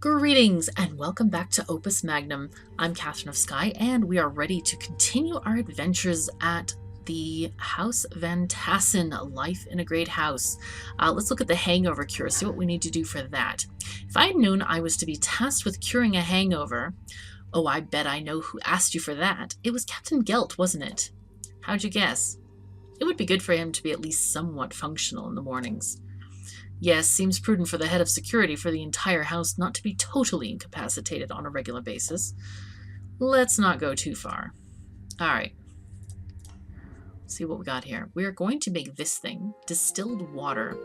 Greetings and welcome back to Opus Magnum. I'm KatherineOfSky and we are ready to continue our adventures at the House Van Tassen, Life in a Great House. Let's look at the hangover cure, see what we need to do for that. If I had known I was to be tasked with curing a hangover, oh, I bet I know who asked you for that. It was Captain Gelt, wasn't it? How'd you guess? It would be good for him to be at least somewhat functional in the mornings. Yes, seems prudent for the head of security for the entire house not to be totally incapacitated on a regular basis. Let's not go too far. Alright. See what we got here. We're going to make this thing distilled water.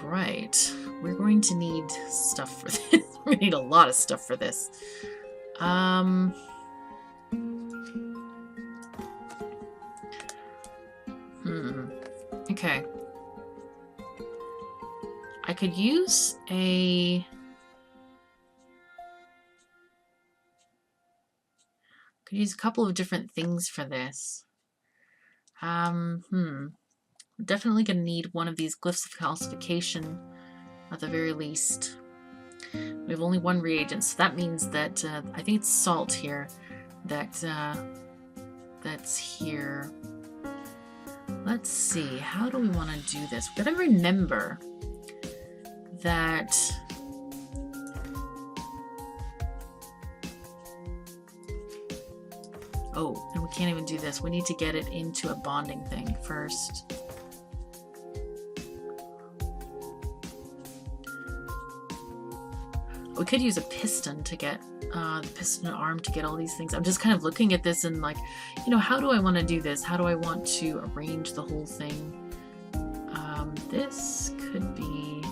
Right. We're going to need stuff for this. We need a lot of stuff for this. Okay. I could use a... couple of different things for this. We're definitely going to need one of these glyphs of calcification at the very least. We have only one reagent, so that means that I think it's salt here that's here. Let's see, how do we want to do this? We've got to remember that oh, and we can't even do this. We need to get it into a bonding thing first. We could use a piston to get the piston arm to get all these things. I'm just kind of looking at this and like, you know, how do I want to do this? How do I want to arrange the whole thing? This could be...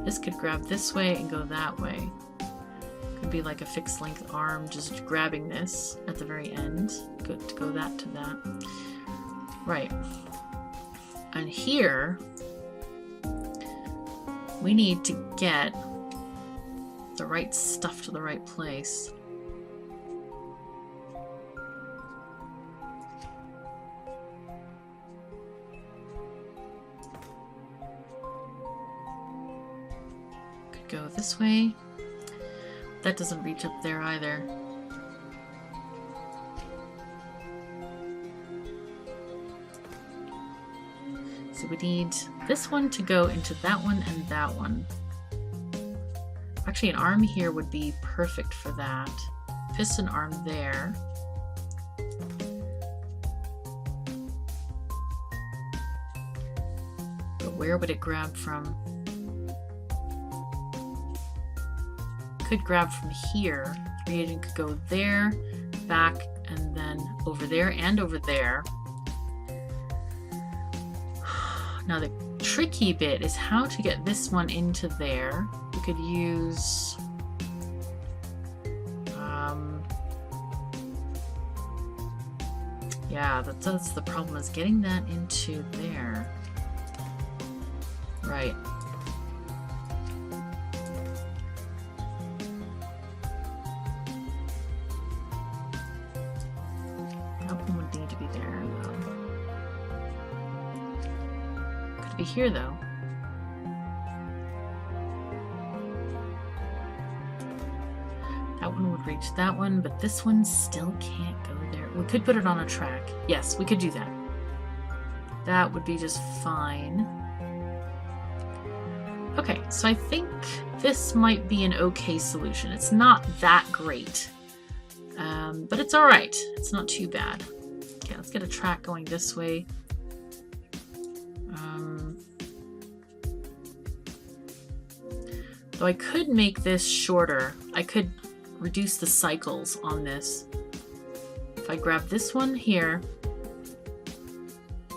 This could grab this way and go that way. Could be like a fixed length arm just grabbing this at the very end. Good to go that to that. Right. And here we need to get the right stuff to the right place. Could go this way. That doesn't reach up there either. So we need this one to go into that one and that one. Actually, an arm here would be perfect for that. Piston arm there. But where would it grab from? Could grab from here. Reagent could go there, back, and then over there and over there. Now the tricky bit is how to get this one into there. We could use yeah, that's the problem, is getting that into there. Right. Here though. That one would reach that one, but this one still can't go there. We could put it on a track. Yes, we could do that. That would be just fine. Okay, so I think this might be an okay solution. It's not that great, but it's all right. It's not too bad. Okay, let's get a track going this way. Though I could make this shorter. I could reduce the cycles on this. If I grab this one here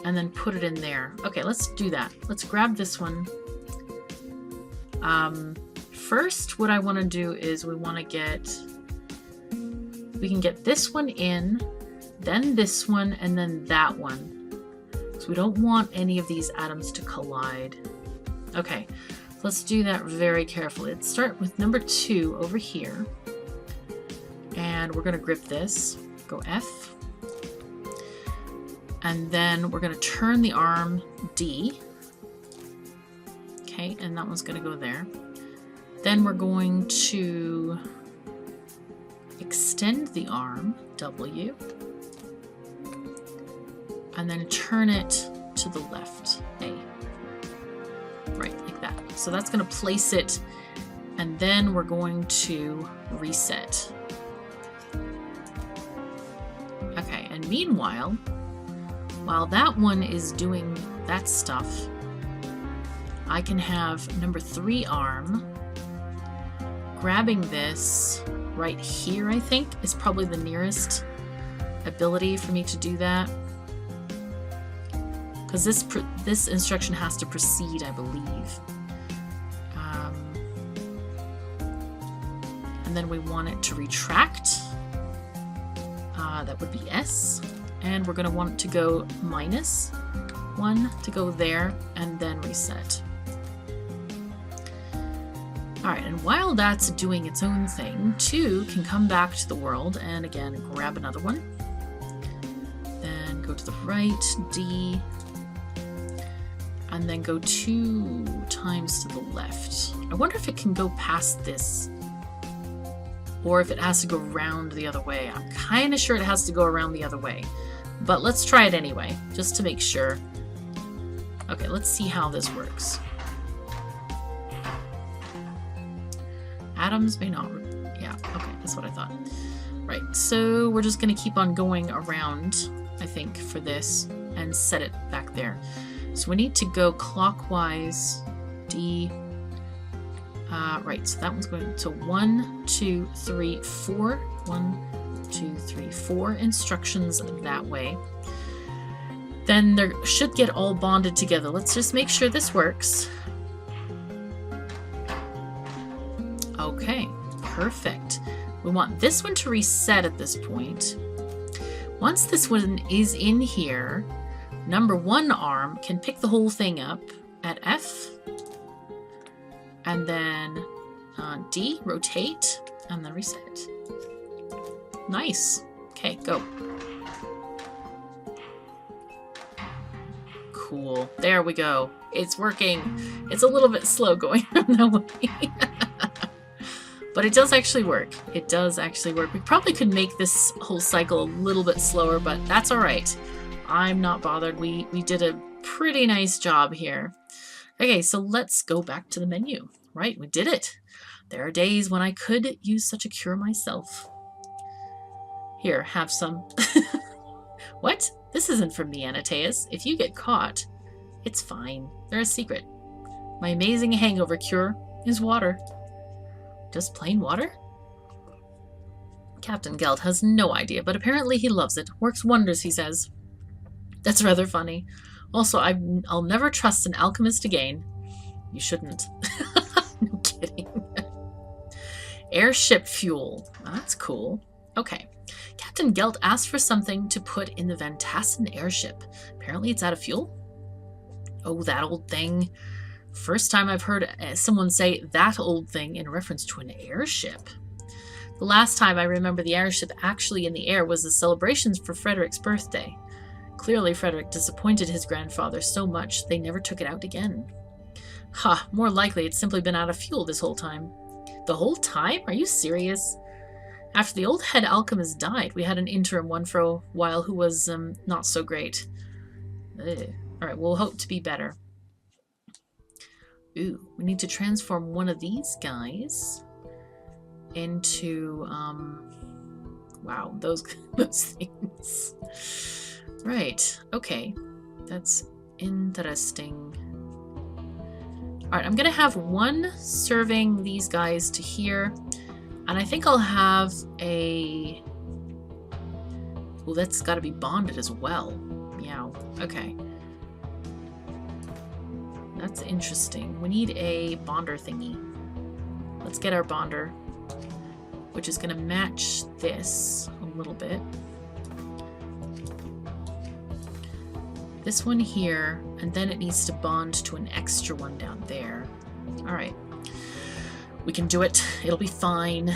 and then put it in there. Okay, let's do that. Let's grab this one. First, what I want to do is we can get this one in, then this one, and then that one. So we don't want any of these atoms to collide. Okay. Let's do that very carefully. Let's start with number 2 over here. And we're going to grip this. Go F. And then we're going to turn the arm D. and that one's going to go there. Then we're going to extend the arm, W, and then turn it to the left, A. Right, like that. So that's going to place it, and then we're going to reset. Okay, and meanwhile, while that one is doing that stuff, I can have number 3 arm grabbing this right here, I think, is probably the nearest ability for me to do that. Because this instruction has to proceed, I believe. And then we want it to retract. That would be S. And we're going to want it to go -1 to go there, and then reset. Alright, and while that's doing its own thing, 2 can come back to the world and again grab another one. Then go to the right, D, and then go 2 times to the left. I wonder if it can go past this, or if it has to go around the other way. I'm kind of sure it has to go around the other way, but let's try it anyway, just to make sure. Okay, let's see how this works. Atoms may not... Yeah, okay, that's what I thought. Right, so we're just going to keep on going around, I think, for this, and set it back there. So we need to go clockwise, D. Right, so that one's going to 1, 2, 3, 4. 1, 2, 3, 4 instructions that way. Then they should get all bonded together. Let's just make sure this works. Okay, perfect. We want this one to reset at this point. Once this one is in here, number 1 arm can pick the whole thing up at F, and then D, rotate, and then reset. Nice. Okay, go. Cool. There we go. It's working. It's a little bit slow going that way. But it does actually work. It does actually work. We probably could make this whole cycle a little bit slower, but that's all right. I'm not bothered. We did a pretty nice job here. Okay, so let's go back to the menu. Right, we did it. There are days when I could use such a cure myself. Here, have some. What? This isn't from me, Anataeus. If you get caught, it's fine. They're a secret. My amazing hangover cure is water. Just plain water? Captain Gelt has no idea, but apparently he loves it. Works wonders, he says. That's rather funny. Also, I'll never trust an alchemist again. You shouldn't. No kidding. Airship fuel. That's cool. Okay. Captain Gelt asked for something to put in the Tassen airship. Apparently it's out of fuel. Oh, that old thing. First time I've heard someone say that old thing in reference to an airship. The last time I remember the airship actually in the air was the celebrations for Frederick's birthday. Clearly Frederick disappointed his grandfather so much they never took it out again. Ha, more likely it's simply been out of fuel this whole time. The whole time? Are you serious? After the old head alchemist died, we had an interim one for a while who was not so great. Alright, we'll hope to be better. Ooh, we need to transform one of these guys into, wow, those things. Right, okay. That's interesting. Alright, I'm gonna have one serving these guys to here, and I think I'll have a... Well, that's gotta be bonded as well. Meow. Okay. That's interesting. We need a bonder thingy. Let's get our bonder, which is going to match this a little bit. This one here, and then it needs to bond to an extra one down there. All right. We can do it. It'll be fine.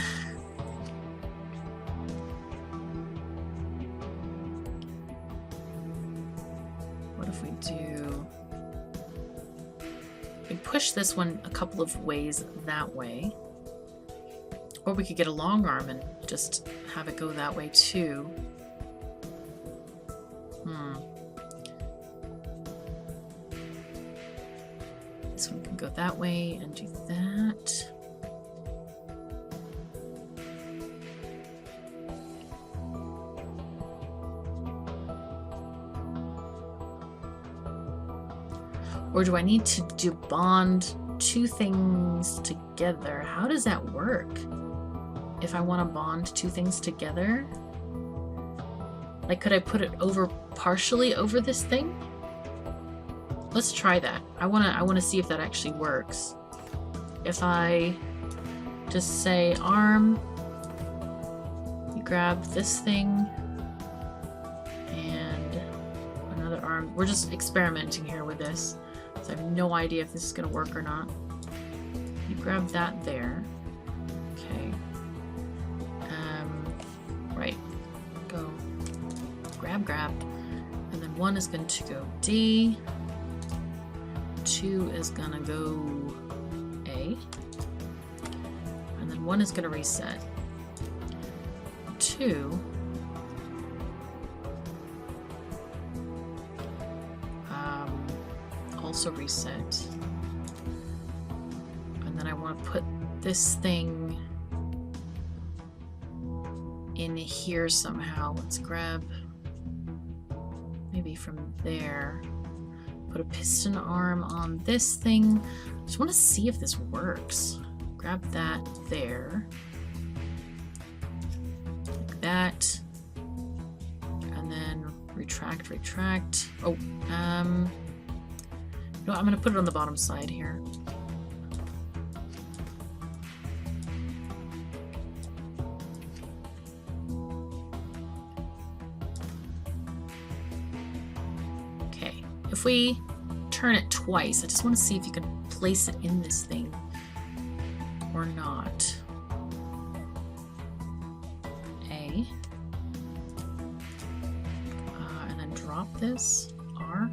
What if we do... We push this one a couple of ways that way. Or we could get a long arm and just have it go that way too. This one can go that way and do that. Or do I need to bond two things together? How does that work? If I want to bond two things together? Like, could I put it over partially over this thing? Let's try that. I wanna see if that actually works. If I just say arm, you grab this thing and another arm. We're just experimenting here with this. So I have no idea if this is gonna work or not. You grab that there. Okay. Right. Go. Grab. And then one is going to go D. 2 is gonna go A. And then 1 is gonna reset. 2 also reset. And then I want to put this thing in here somehow. Let's grab maybe from there. Put a piston arm on this thing. I just want to see if this works. Grab that there. Like that. And then retract. Oh, no, I'm gonna put it on the bottom side here. Okay, if we turn it twice, I just want to see if you can place it in this thing or not. A. And then drop this. R.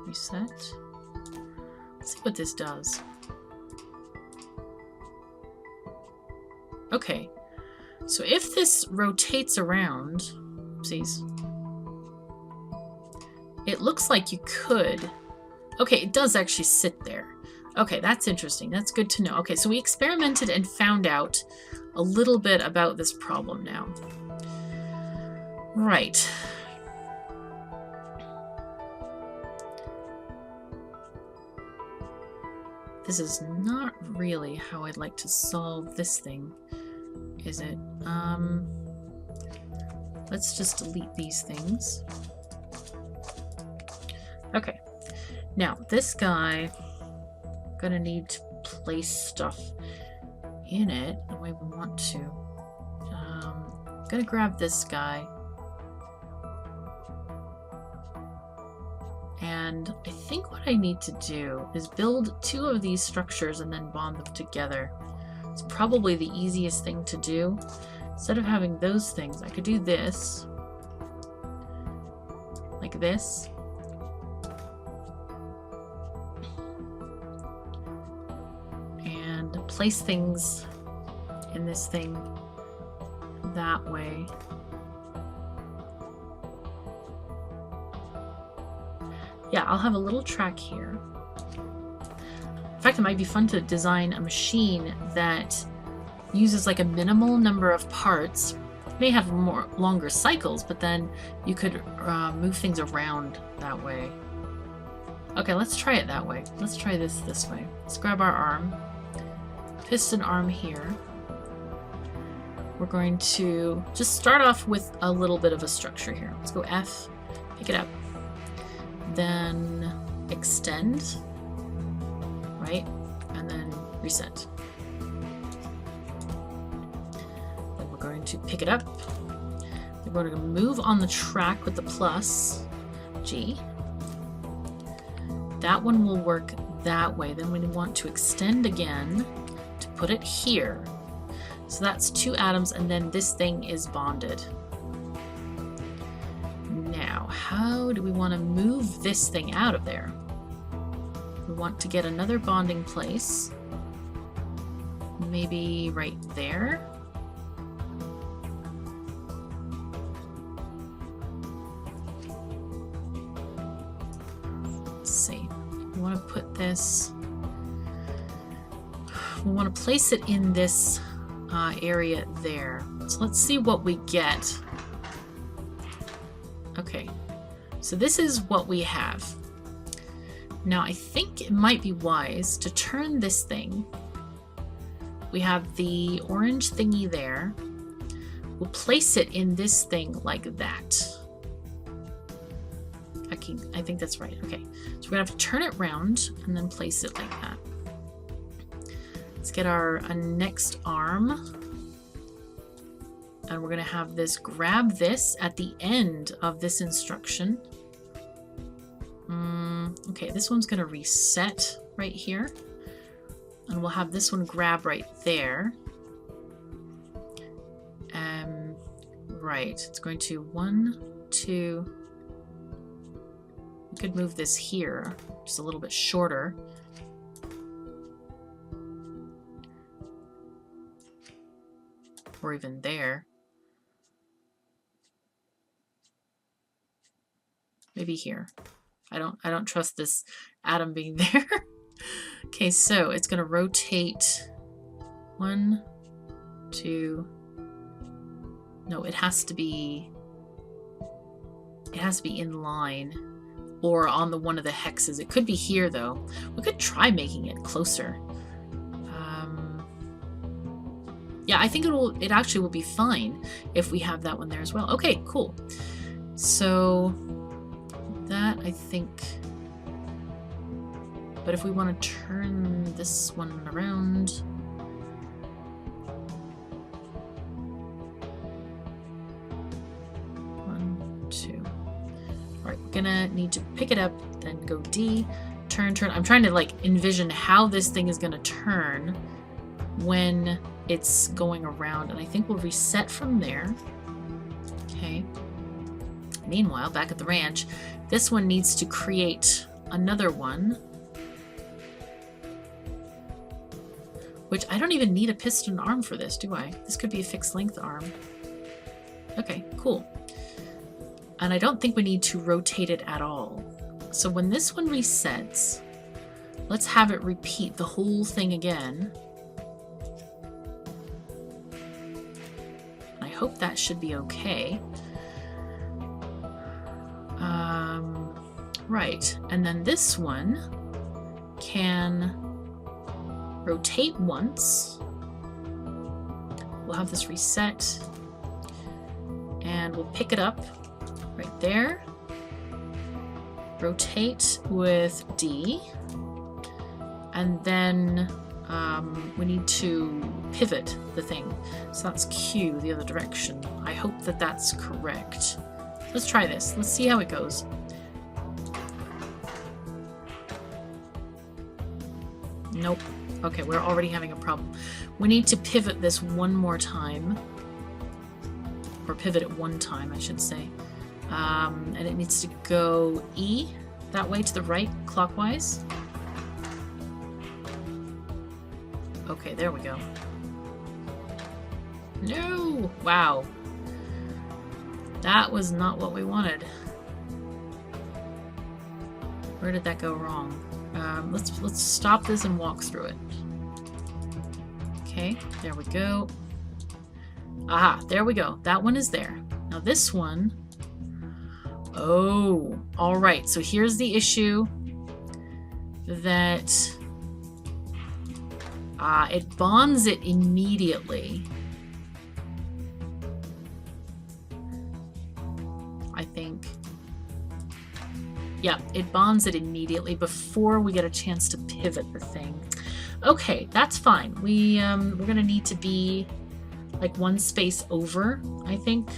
Reset. Let's see what this does. Okay, so if this rotates around, oopsies, it looks like you could. Okay, it does actually sit there. Okay, that's interesting. That's good to know. Okay, so we experimented and found out a little bit about this problem now. Right. This is not really how I'd like to solve this thing, is it? Let's just delete these things. Okay, now this guy, gonna need to place stuff in it the way we want to. Gonna grab this guy. And I think what I need to do is build 2 of these structures and then bond them together. It's probably the easiest thing to do. Instead of having those things, I could do this. Like this. And place things in this thing that way. Yeah, I'll have a little track here. In fact, it might be fun to design a machine that uses like a minimal number of parts. It may have longer cycles, but then you could move things around that way. Okay, let's try it that way. Let's try this way. Let's grab our arm. Piston arm here. We're going to just start off with a little bit of a structure here. Let's go F, pick it up. Then extend, right? And then reset. Then we're going to pick it up. We're going to move on the track with the plus, G. That one will work that way. Then we want to extend again to put it here. So that's 2 atoms, and then this thing is bonded. Now, how do we want to move this thing out of there? We want to get another bonding place. Maybe right there. Let's see. We want to put this... We want to place it in this area there. So let's see what we get. Okay. So this is what we have. Now I think it might be wise to turn this thing. We have the orange thingy there. We'll place it in this thing like that. I think that's right. Okay, so we're gonna have to turn it round and then place it like that. Let's get our next arm. And we're gonna have this grab this at the end of this instruction. Okay, this one's gonna reset right here. And we'll have this one grab right there. Right, it's going to 1, 2. We could move this here, just a little bit shorter. Or even there. Maybe here. I don't trust this atom being there. Okay, so it's going to rotate 1, 2. No, it has to be in line or on the one of the hexes. It could be here though. We could try making it closer. Yeah, I think it actually will be fine if we have that one there as well. Okay, cool. So that I think. But if we want to turn this one around. Alright, we're gonna need to pick it up, then go D, turn. I'm trying to like envision how this thing is gonna turn when it's going around, and I think we'll reset from there. Okay. Meanwhile, back at the ranch, this one needs to create another one. Which I don't even need a piston arm for this, do I? This could be a fixed length arm. Okay, cool. And I don't think we need to rotate it at all. So when this one resets, let's have it repeat the whole thing again. I hope that should be okay. Right, and then this one can rotate once. We'll have this reset. And we'll pick it up right there. Rotate with D. And then we need to pivot the thing. So that's Q, the other direction. I hope that that's correct. Let's try this. Let's see how it goes. Nope. Okay, we're already having a problem. We need to pivot this one more time. Or pivot it one time, I should say. And it needs to go E, that way to the right, clockwise. Okay, there we go. No! Wow. That was not what we wanted. Where did that go wrong? Let's stop this and walk through it. Okay, there we go. Aha, there we go. That one is there. Now this one... Oh, alright. So here's the issue that it bonds it immediately. I think. Yeah, it bonds it immediately before we get a chance to pivot the thing. Okay, that's fine. We're gonna need to be like one space over, I think.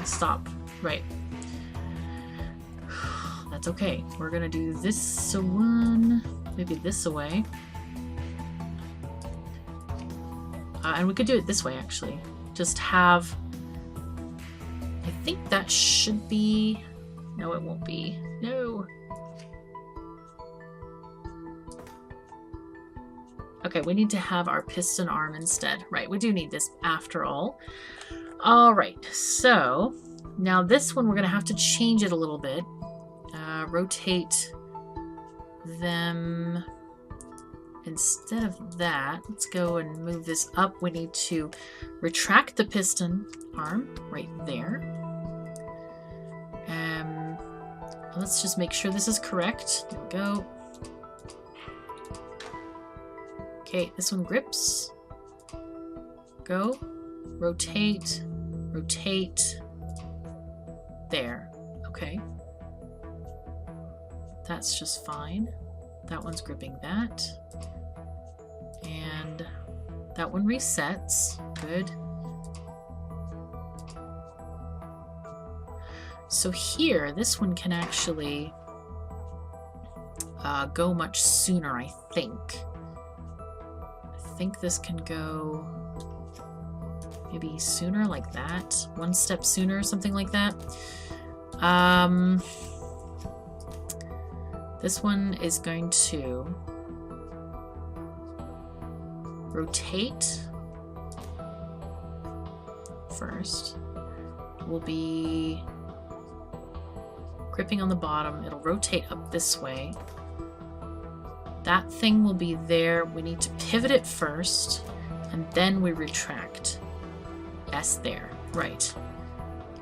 Stop. Right. That's okay. We're gonna do this one, maybe this away. And we could do it this way, actually. Just have... I think that should be... No, it won't be. No! Okay, we need to have our piston arm instead. Right, we do need this after all. All right, so now this one we're going to have to change it a little bit. Rotate them. Instead of that, let's go and move this up. We need to retract the piston arm right there. Let's just make sure this is correct. There we go. Okay, this one grips. Go. Rotate. Rotate. There. Okay. That's just fine. That one's gripping that. And that one resets. Good. So here, this one can actually go much sooner, I think. I think this can go maybe sooner, like that. One step sooner, something like that. This one is going to rotate first. Will be gripping on the bottom. It'll rotate up this way. That thing will be there. We need to pivot it first, and then we retract. Yes, there. Right.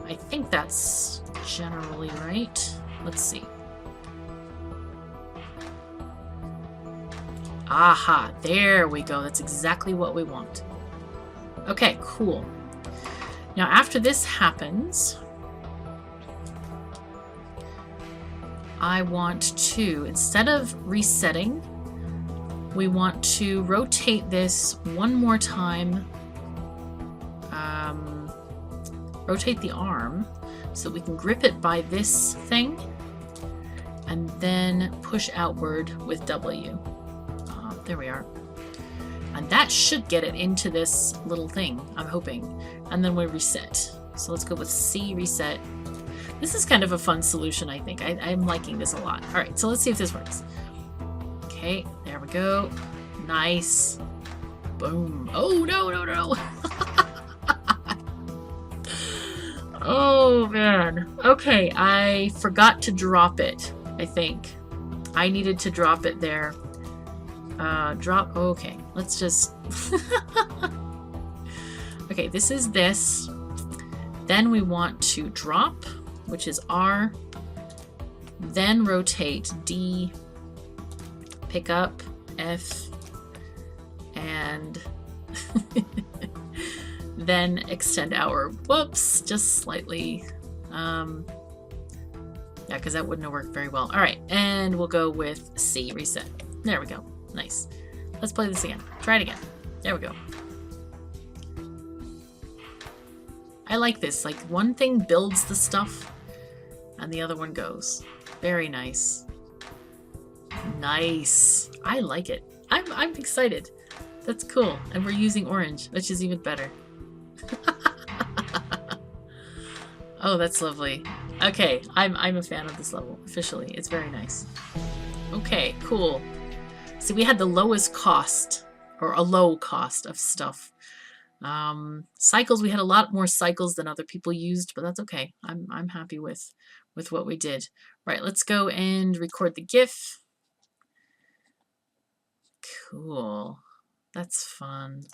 I think that's generally right. Let's see. Aha, there we go. That's exactly what we want. Okay, cool. Now after this happens, I want to, instead of resetting, we want to rotate this one more time. Rotate the arm so we can grip it by this thing and then push outward with W. There we are. And that should get it into this little thing, I'm hoping. And then we reset. So let's go with C, reset. This is kind of a fun solution, I think. I'm liking this a lot. All right, so let's see if this works. Okay, there we go. Nice. Boom. Oh, no, no, no. Oh, man. Okay, I forgot to drop it, I think. I needed to drop it there. Drop. Okay, let's just... Okay, this is this. Then we want to drop, which is R. Then rotate D. Pick up F. And then extend our... Whoops, just slightly. Yeah, because that wouldn't have worked very well. All right, and we'll go with C, reset. There we go. Nice. Let's play this again. Try it again. There we go. I like this. Like, one thing builds the stuff and the other one goes. Very nice. Nice. I like it. I'm excited. That's cool. And we're using orange, which is even better. Oh, that's lovely. Okay, I'm a fan of this level, officially. It's very nice. Okay, cool. See, we had the lowest cost, or a low cost of stuff. Cycles, we had a lot more cycles than other people used, but that's okay. I'm happy with what we did. Right, let's go and record the GIF. Cool. That's fun.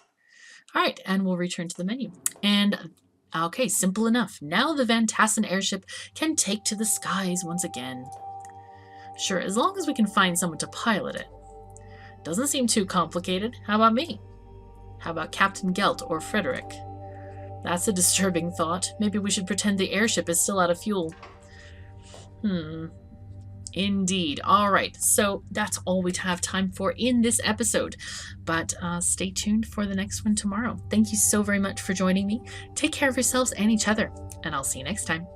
All right, and we'll return to the menu. And okay, simple enough. Now the Van Tassen airship can take to the skies once again. Sure, as long as we can find someone to pilot it. Doesn't seem too complicated. How about me? How about Captain Gelt or Frederick? That's a disturbing thought. Maybe we should pretend the airship is still out of fuel. Indeed. All right, so that's all we have time for in this episode. But stay tuned for the next one tomorrow. Thank you so very much for joining me. Take care of yourselves and each other, and I'll see you next time.